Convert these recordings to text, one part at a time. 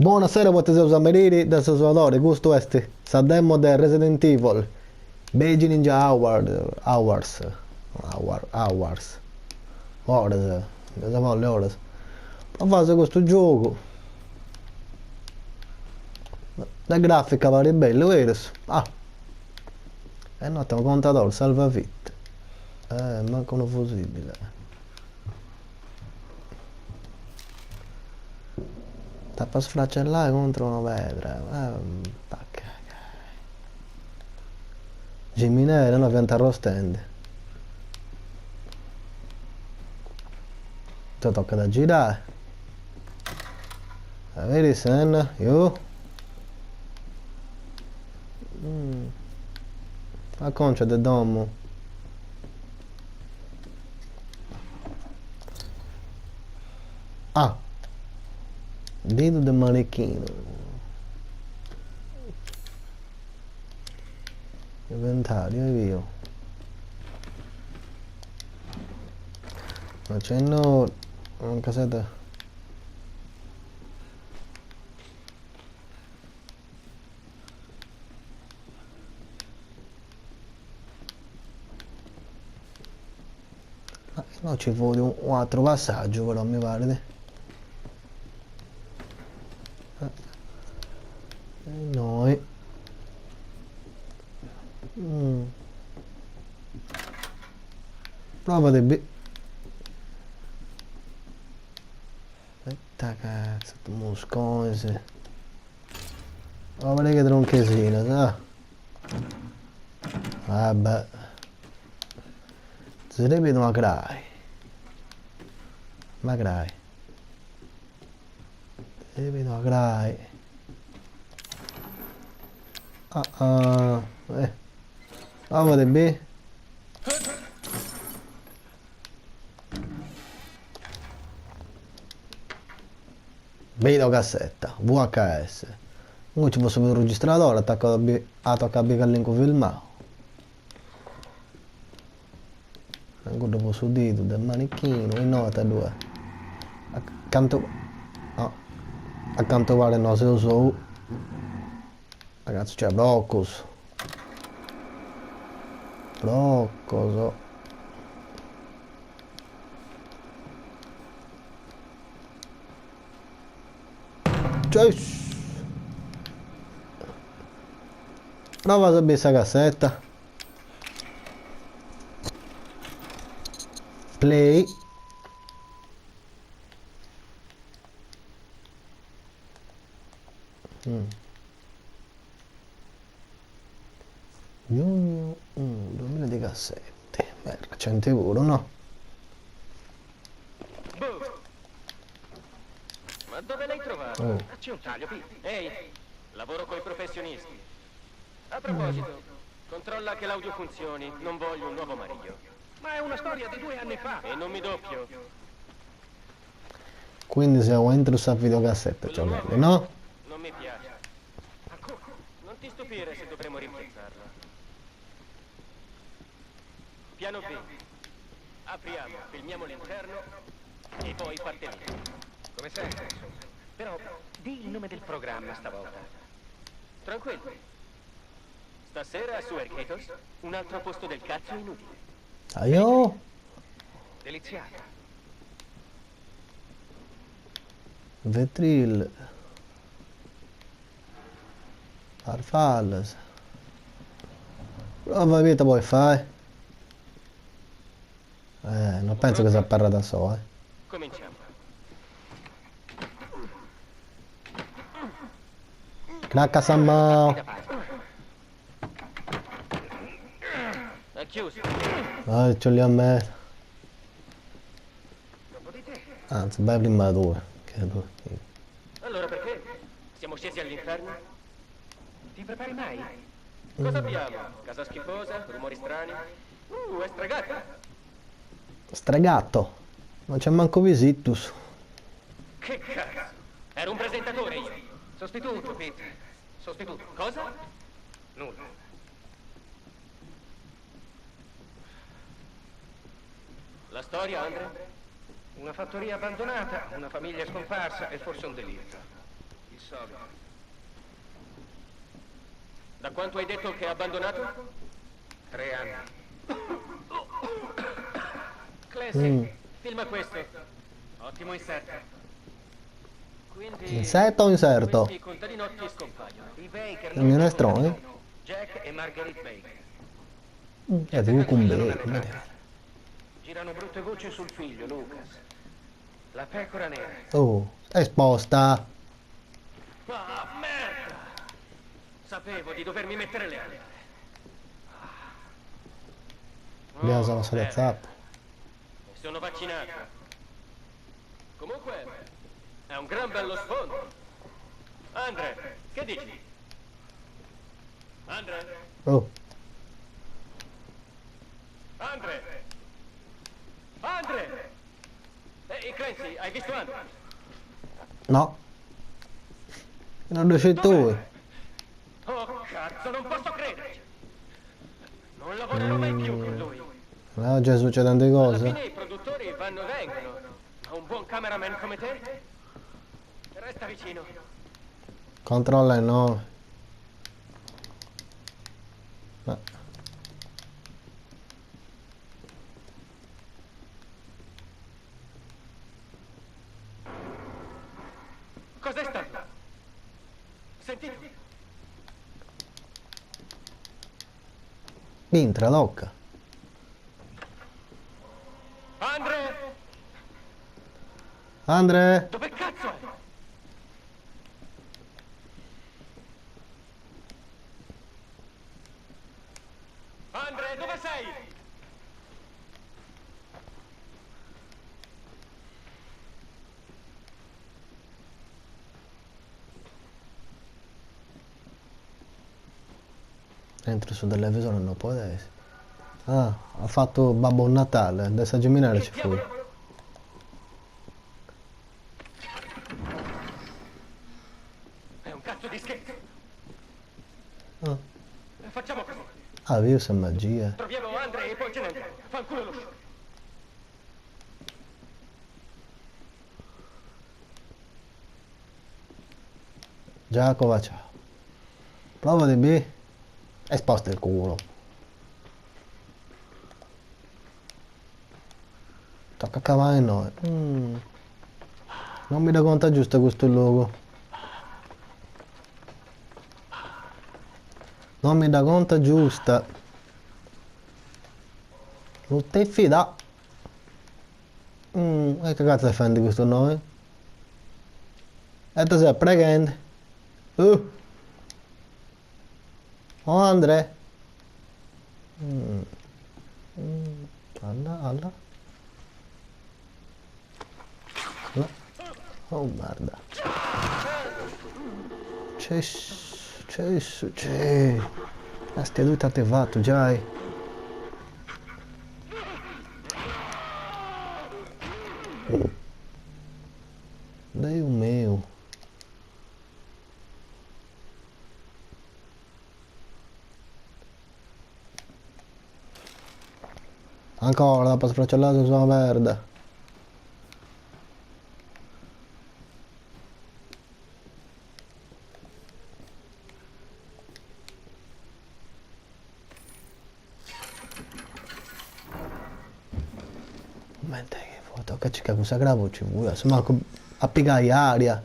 Buonasera, potete ammirare da Sassuolo, questo è la demo del Resident Evil Beijing Ninja Hours, ore, le ore. Provate questo gioco, la grafica pare bella, vero? Ah, e no, abbiamo contatore, salvavita. Manca uno fusibile. Tappa sfracellare contro una vetra. Pacca. Giminere, una pianta arrostente. Ti tocca da girare. Vedi sen? Io? La concia del domo. Ah! Dito del manichino. Inventario e via. Ma c'è no... una casetta. No, ci vuole un altro passaggio però mi pare. E noi. Prova di... Aspetta cazzo, moscose. Oh, guarda che tronchesina, sa? Vabbè. Si ripete una crai. Ma crai. Si ripete una crai. Prova di B. Videocassetta, VHS. Ora ci posso vedere il registratore, attacco a l'elenco filmato. Ancora posso dito del manichino, in nota 2. Accanto... no. Accanto pare no, se lo so. Ragazzi c'è Broccos. Broccoso. Cioè... prova a sapere questa cassetta. Play. Giugno 2017. Merda, 100 euro, no? Ma dove l'hai trovato? Facci un taglio, P. Ehi, lavoro coi professionisti. A proposito, controlla che l'audio funzioni. Non voglio un nuovo marito. Ma è una storia di 2 anni fa. E non mi doppio. Quindi siamo entro sta videocassetta, giocarli, no? Non mi piace. Non ti stupire se dovremo rimpiazzarla. Piano B. Apriamo, filmiamo l'interno e poi partiamo. Come sempre, insomma. Però di il nome del programma stavolta. Tranquillo. Stasera su Erketos, un altro posto del cazzo inutile. Io? Deliziata. Vetril. Farfallas. Prova vita puoi fare. Non penso che sia parla da so, Cominciamo. Cracca Sammao. È chiuso. Ce li a me. Anzi, vai prima tu. Allora perché? Siamo scesi all'inferno? Ti prepari mai? Cosa abbiamo? Casa schifosa? Rumori strani? È stregata. Stregato. Non c'è manco Visitus. Che cazzo? Ero un presentatore io. Sostituto, Pete. Sostituto. Cosa? Nulla. La storia, Andre? Una fattoria abbandonata, una famiglia scomparsa e forse un delitto. Il solito. Da quanto hai detto che ha abbandonato? 3 anni. Clancy, filma questo. Ottimo inserto. Quindi Insetto o inserto? questi contadinotti scompaiono. I Baker Il mio non nestrone? sono Jack e Marguerite Baker. Tipo con Tranquilla, non B, arretrare. come Girano brutte voci sul figlio, Lucas. La pecora nera. oh, è esposta. Ah, merda! Sapevo di dovermi mettere le ali. Abbiamo la nostra bene. zappa. Sono vaccinato. Comunque, è un gran bello sfondo. Andre, che dici? Andre? Oh, Andre! Andre! Ehi, Clancy, hai visto Andre? no. Non riesci tu. Oh, cazzo, non posso crederci! Non lavorerò mai più con lui. Oggi succedono delle Alla cose. fine i produttori vanno e vengono. Ma un buon cameraman come te? Resta vicino. Controlla il 9. Cos'è stato? Sentito? Intra, tocca. Andre! Andre? Dove cazzo è? Andre, dove sei? Entro sul televisore non può essere. Ah, ha fatto Babbo Natale, adesso a Geminare ci Che fu. diavolo? È un cazzo di scherzo. Ah, Facciamo così. ah virus è magia. Troviamo Andre e poi ce ne andiamo. Fanculo lo show. Giacova, ciao. Prova di B. E sposta il culo. Tocca cavare noi. Non mi dà conta giusta questo logo. Non mi dà conta giusta. Non ti fida. E che cazzo difende questo nome? E tu sei pregante. Oh Andre. Alla, alla. Alla. Oh merda. C'è. La steluta attivato, già. Dai un meu. Ancora, dopo sfracellato sulla merda. Mente che foto, che c'è che cosa gravo ci vuole, insomma a piegare aria.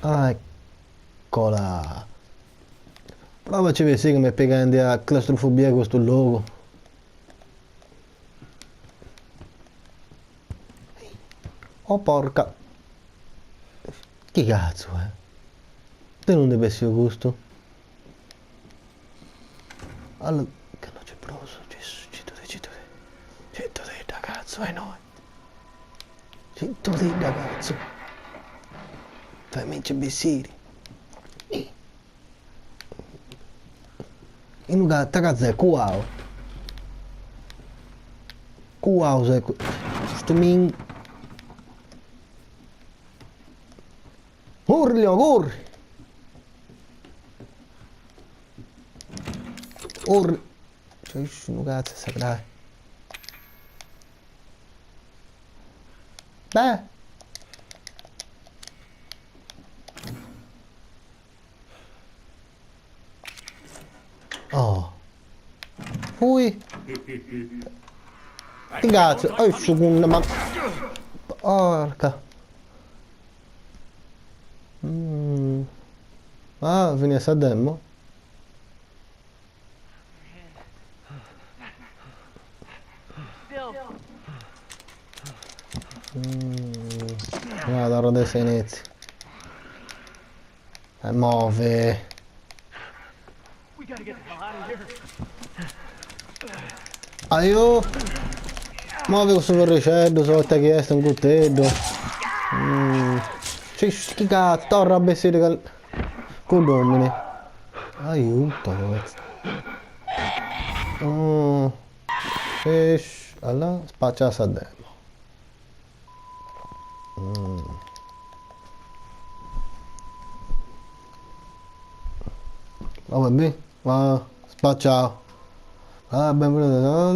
Ah, eccola. Provaci a vedere che mi piega a claustrofobia questo logo. Oh porca. Che cazzo è? Te non deve essere gusto. Allora, che non c'è proso, citto di ragazzo, noi. Citto di ragazzo. Fai amici bessiri. In un ragazzo è cuau. Cuau, sai. Sto min. Corri. Corri. Cioè, un cazzo, sai, dai. Beh. Oh. Ui. Che cazzo? Oh, seconda, ma... Porca. Ah, finisse a demo. Guarda, ora adesso inizia. Muove. Aio. Muove questo corricello, so che ti ha chiesto un coltello. C'è schiga, torra a bessere con domine. Aiuto. Allora, spaccia a demo. Oh, vabbè, va, spacciao. Ah, benvenuto.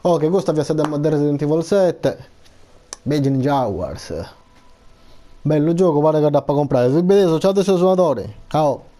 Ok, questo vi è stato a Resident Evil 7. Beijing Ninja Wars. Bello gioco, guarda che da comprare. Vi vedo, ciao adesso suonatori. Ciao.